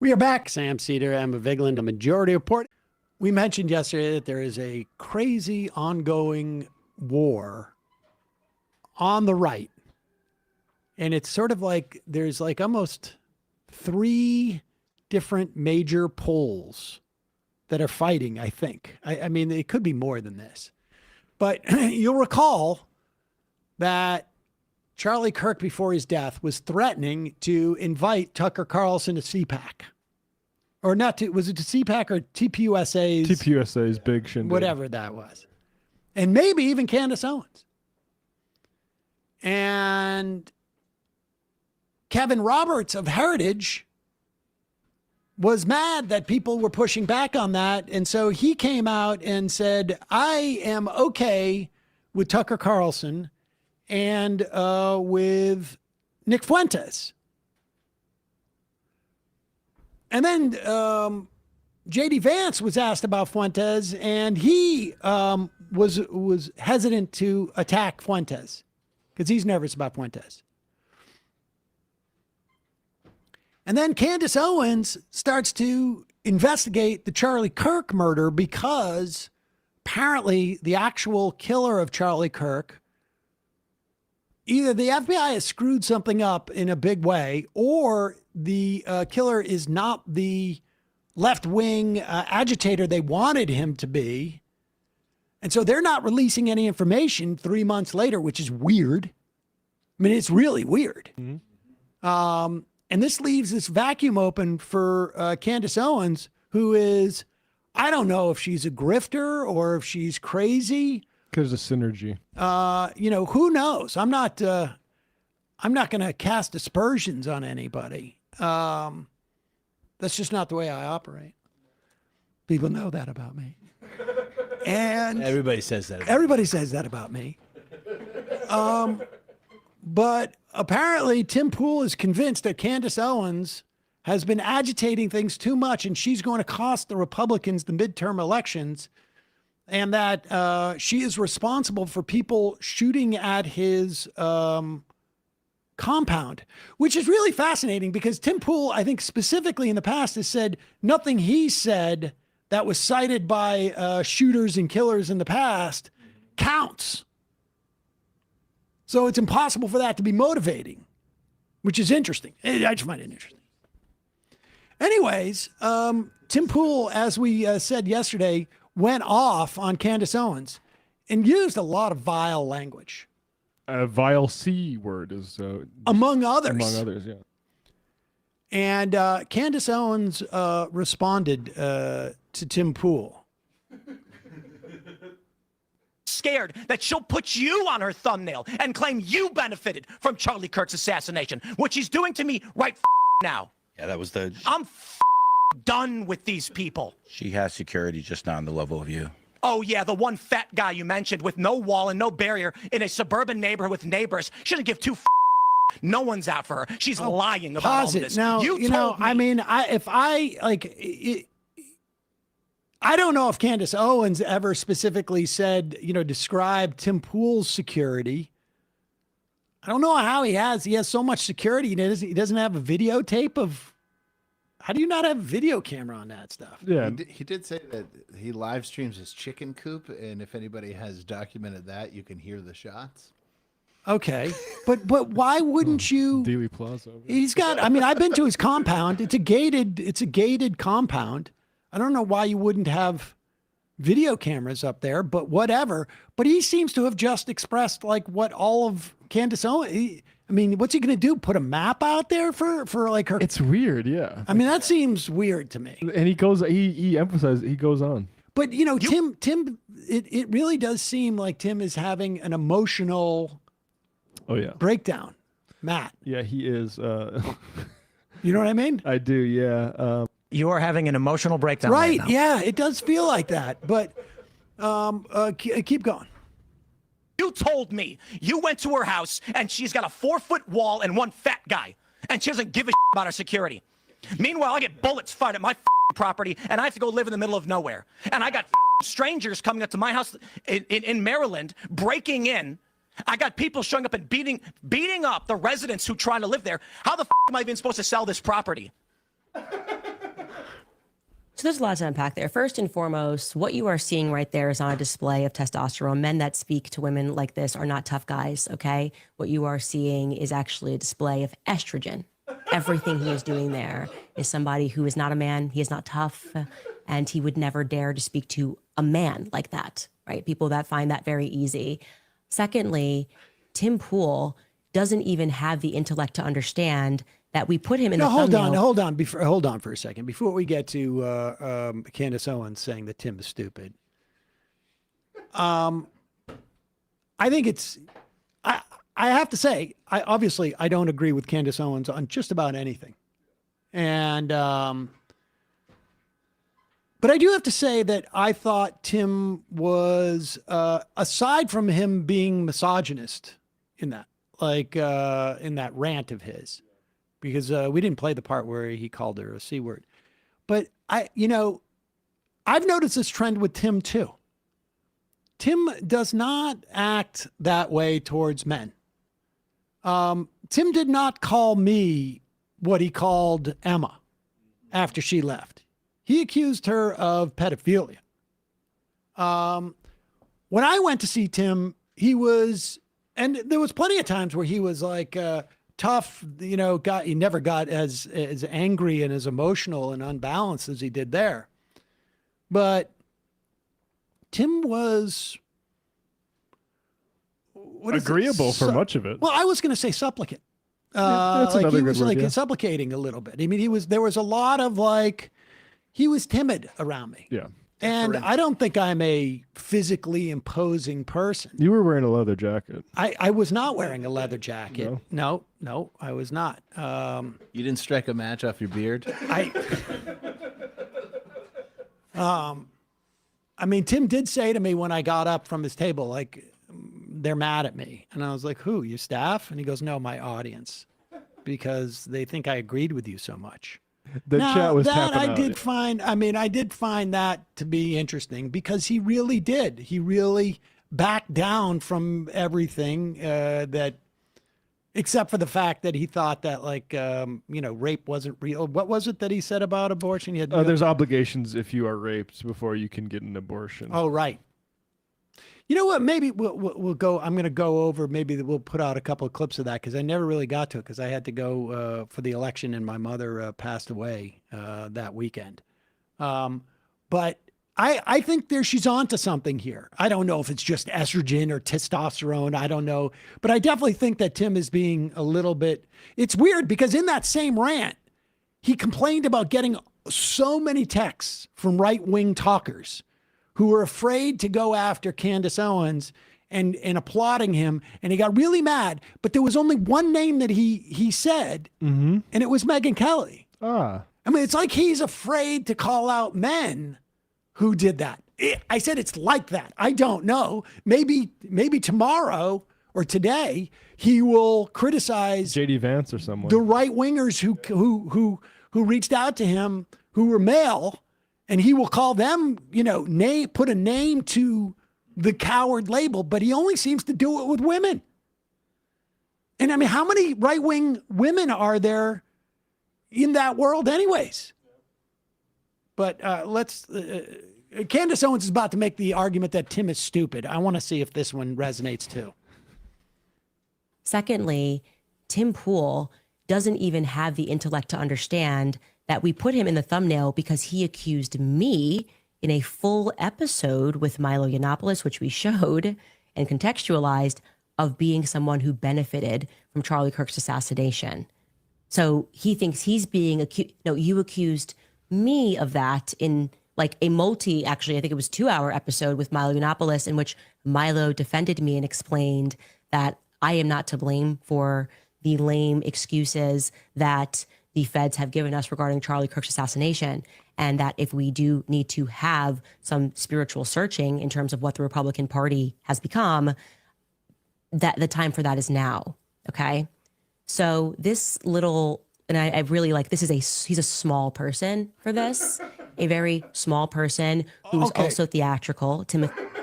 We are back. Sam Seder, Emma Vigeland, a Majority Report. We mentioned yesterday that there is a crazy ongoing war on the right. And it's sort of like there's like almost 3 different major poles that are fighting, I think. I mean, it could be more than this. But you'll recall that Charlie Kirk, before his death, was threatening to invite Tucker Carlson to CPAC. Or not to, was it to CPAC or TPUSA's? TPUSA's big shindig. Whatever that was. And maybe even Candace Owens. And Kevin Roberts of Heritage was mad that people were pushing back on that. And so he came out and said, I am okay with Tucker Carlson and with Nick Fuentes. And then J.D. Vance was asked about Fuentes, and he was hesitant to attack Fuentes because he's nervous about Fuentes. And then Candace Owens starts to investigate the Charlie Kirk murder because apparently the actual killer of Charlie Kirk, either the FBI has screwed something up in a big way, or the killer is not the left-wing agitator they wanted him to be. And so they're not releasing any information 3 months later, which is weird. I mean, it's really weird. Mm-hmm. And this leaves this vacuum open for Candace Owens, who is, I don't know if she's a grifter or if she's crazy. Because of synergy. Who knows? I'm not going to cast aspersions on anybody. That's just not the way I operate. People know that about me. And everybody says that. Everybody says that about me. But apparently Tim Pool is convinced that Candace Owens has been agitating things too much, and she's going to cost the Republicans the midterm elections, and that she is responsible for people shooting at his compound, which is really fascinating because Tim Pool, I think specifically in the past, has said nothing he said that was cited by shooters and killers in the past counts. So it's impossible for that to be motivating, which is interesting. I just find it interesting. Anyways, Tim Pool, as we said yesterday, went off on Candace Owens and used a lot of vile language. A vile C word is... among others. Among others, yeah. And Candace Owens responded to Tim Pool. Scared that she'll put you on her thumbnail and claim you benefited from Charlie Kirk's assassination, which she's doing to me right now. Yeah, that was the... I'm done with these people. She has security just not on the level of you. Oh, yeah, the one fat guy you mentioned with no wall and no barrier in a suburban neighborhood with neighbors. She doesn't give 2 No one's out for her. She's lying about all this. Now, you know, I mean, I don't know if Candace Owens ever specifically said, described Tim Pool's security. I don't know how he has so much security. He doesn't have a videotape of. How do you not have a video camera on that stuff? Yeah, he did say that he live streams his chicken coop, and if anybody has documented that, you can hear the shots. Okay, but why wouldn't you? Dealey Plaza. He's got. I mean, I've been to his compound. It's a gated compound. I don't know why you wouldn't have video cameras up there, but whatever. But he seems to have just expressed like what all of Candace Owens. I mean, what's he going to do? Put a map out there for like her? It's weird, yeah. I mean, that seems weird to me. And he emphasizes, he goes on. But Tim, it really does seem like Tim is having an emotional. Oh yeah. Breakdown, Matt. Yeah, he is. You know what I mean? I do, yeah. You are having an emotional breakdown. Right, right now. Yeah, it does feel like that. But keep going. You told me you went to her house and she's got a 4-foot wall and one fat guy, and she doesn't give a about her security. Meanwhile, I get bullets fired at my property and I have to go live in the middle of nowhere. And I got strangers coming up to my house in Maryland, breaking in. I got people showing up and beating up the residents who trying to live there. How the am I even supposed to sell this property? So there's a lot to unpack there. First and foremost, what you are seeing right there is on a display of testosterone. Men that speak to women like this are not tough guys, okay? What you are seeing is actually a display of estrogen. Everything he is doing there is somebody who is not a man, he is not tough, and he would never dare to speak to a man like that, right? People that find that very easy. Secondly, Tim Pool doesn't even have the intellect to understand that we put him in the thumbnail. Hold on for a second. Before we get to Candace Owens saying that Tim is stupid, I think I have to say, I don't agree with Candace Owens on just about anything. And, but I do have to say that I thought Tim was, aside from him being misogynist in that, in that rant of his, because we didn't play the part where he called her a C word. But I've noticed this trend with Tim too. Tim does not act that way towards men. Tim did not call me what he called Emma after she left. He accused her of pedophilia. When I went to see Tim, he was, and there was plenty of times where he was like, tough, he never got as angry and as emotional and unbalanced as he did there. But Tim was agreeable for much of it. Well, I was going to say supplicant. That's another he good was word, like yeah. supplicating a little bit. I mean, there was a lot of he was timid around me. Yeah. And I don't think I'm a physically imposing person. You were wearing a leather jacket. I was not wearing a leather jacket. No, I was not. You didn't strike a match off your beard? I mean, Tim did say to me when I got up from his table, they're mad at me. And I was like, who, your staff? And he goes, no, my audience, because they think I agreed with you so much. The chat was tapping out. I did find that to be interesting because he really did. He really backed down from everything except for the fact that he thought that rape wasn't real. What was it that he said about abortion? There's obligations if you are raped before you can get an abortion. Oh, right. You know what? Maybe we'll go. I'm going to go over. Maybe we'll put out a couple of clips of that because I never really got to it because I had to go for the election and my mother passed away that weekend. But I think she's onto something here. I don't know if it's just estrogen or testosterone. I don't know, but I definitely think that Tim is being a little bit. It's weird because in that same rant, he complained about getting so many texts from right-wing talkers who were afraid to go after Candace Owens and applauding him. And he got really mad, but there was only one name that he said, and it was Megyn Kelly. I mean, it's like he's afraid to call out men who did that. I said it's like that. I don't know. Maybe tomorrow or today he will criticize JD Vance or someone. the right-wingers who reached out to him who were male. And he will call them, put a name to the coward label, but he only seems to do it with women. And I mean, how many right-wing women are there in that world anyways? But Candace Owens is about to make the argument that Tim is stupid. I want to see if this one resonates too. Secondly, Tim Pool doesn't even have the intellect to understand that we put him in the thumbnail because he accused me in a full episode with Milo Yiannopoulos, which we showed and contextualized, of being someone who benefited from Charlie Kirk's assassination. So he thinks he's being accused. No, you accused me of that in actually, I think it was 2-hour episode with Milo Yiannopoulos in which Milo defended me and explained that I am not to blame for the lame excuses that the feds have given us regarding Charlie Kirk's assassination, and that if we do need to have some spiritual searching in terms of what the Republican Party has become, that the time for that is now. Okay. So this little, and I really he's a small person for this, a very small person who's also theatrical.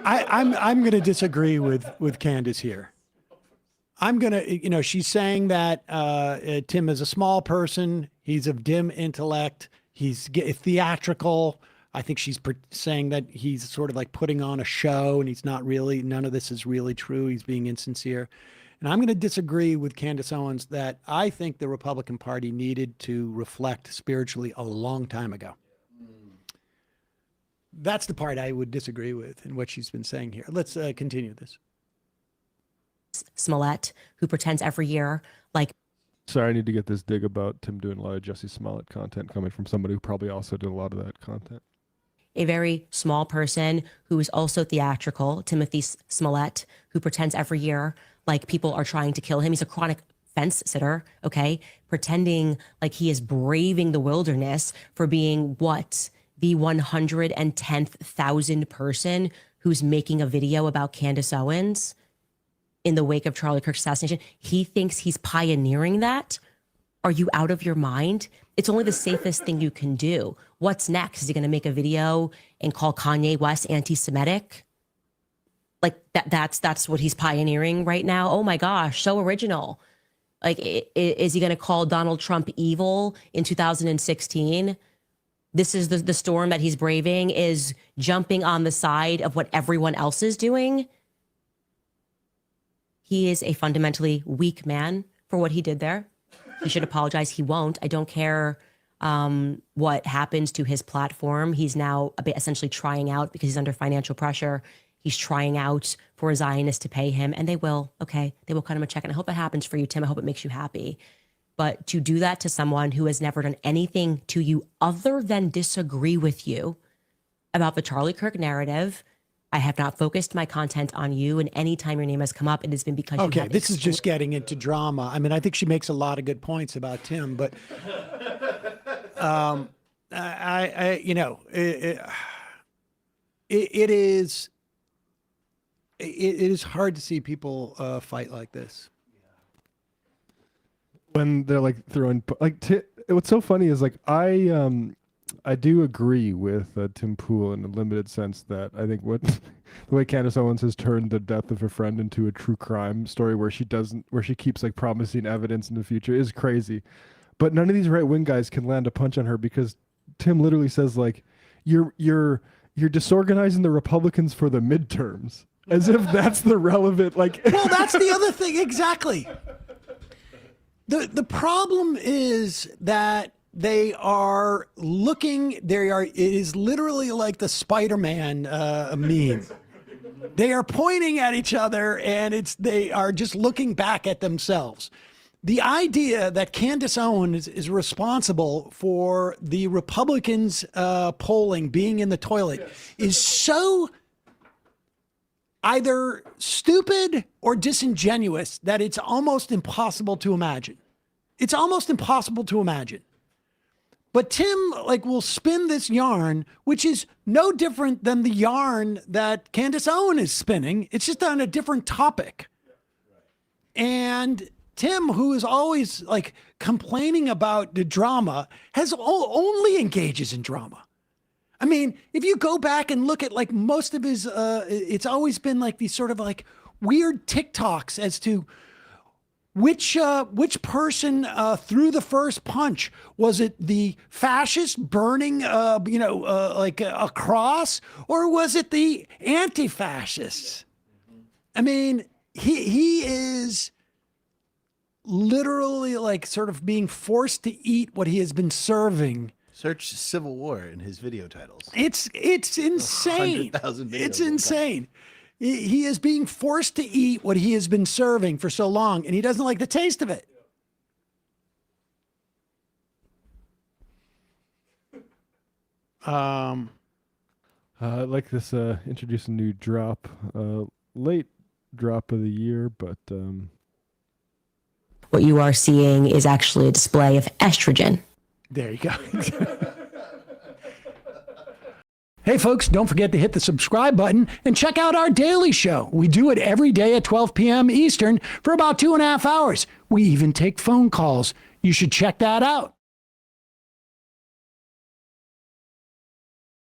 I'm going to disagree with Candace here. I'm going to, she's saying that Tim is a small person. He's of dim intellect. he's theatrical. I think she's saying that he's sort of like putting on a show and he's not really, none of this is really true. He's being insincere. And I'm going to disagree with Candace Owens that I think the Republican Party needed to reflect spiritually a long time ago. That's the part I would disagree with in what she's been saying here. Let's continue this. Smollett, who pretends every year like Sorry, I need to get this dig about Tim doing a lot of Jussie Smollett content coming from somebody who probably also did a lot of that content. a very small person who is also theatrical, Timothy Smollett, who pretends every year like people are trying to kill him. He's a chronic fence sitter, okay? Pretending like he is braving the wilderness for being what? The 110,000th person who's making a video about Candace Owens in the wake of Charlie Kirk's assassination. He thinks he's pioneering that. Are you out of your mind? It's only the safest thing you can do. What's next? Is he going to make a video and call Kanye West anti-Semitic? Like that's what he's pioneering right now. Oh my gosh, so original. Like, is he going to call Donald Trump evil in 2016? This is the storm that he's braving, is jumping on the side of what everyone else is doing. He is a fundamentally weak man for what he did there. He should apologize. He won't. I don't care what happens to his platform. He's now essentially trying out because he's under financial pressure. He's trying out for a Zionist to pay him, and they will. Okay, they will cut him a check. And I hope it happens for you, Tim. I hope it makes you happy. But to do that to someone who has never done anything to you other than disagree with you about the Charlie Kirk narrative, I have not focused my content on you. And anytime your name has come up, it has been because you have this is just getting into drama. I mean, I think she makes a lot of good points about Tim, but it is hard to see people fight like this. When they're like throwing what's so funny is like I do agree with Tim Pool in a limited sense that I think the way Candace Owens has turned the death of a friend into a true crime story where she keeps like promising evidence in the future is crazy. But none of these right wing guys can land a punch on her because Tim literally says like you're disorganizing the Republicans for the midterms, as if that's the relevant like. Well, that's the other thing exactly. The problem is that it is literally like the Spider-Man meme. They are pointing at each other and they are just looking back at themselves. The idea that Candace Owens is responsible for the Republicans' polling being in the toilet is so either stupid or disingenuous that it's almost impossible to imagine. It's almost impossible to imagine. But Tim will spin this yarn, which is no different than the yarn that Candace Owens is spinning. It's just on a different topic. And Tim, who is always complaining about the drama, only engages in drama. I mean, if you go back and look at most of his, it's always been these sort of weird TikToks as to which person threw the first punch. Was it the fascist burning, a cross, or was it the anti-fascists? I mean, he is literally sort of being forced to eat what he has been serving. Search Civil War in his video titles. It's insane. 100,000 videos. It's insane. He is being forced to eat what he has been serving for so long, and he doesn't like the taste of it. I'd like this introduce a new drop, late drop of the year, but what you are seeing is actually a display of estrogen. There you go. Hey, folks, don't forget to hit the subscribe button and check out our daily show. We do it every day at 12 p.m. Eastern for about 2.5 hours. We even take phone calls. You should check that out.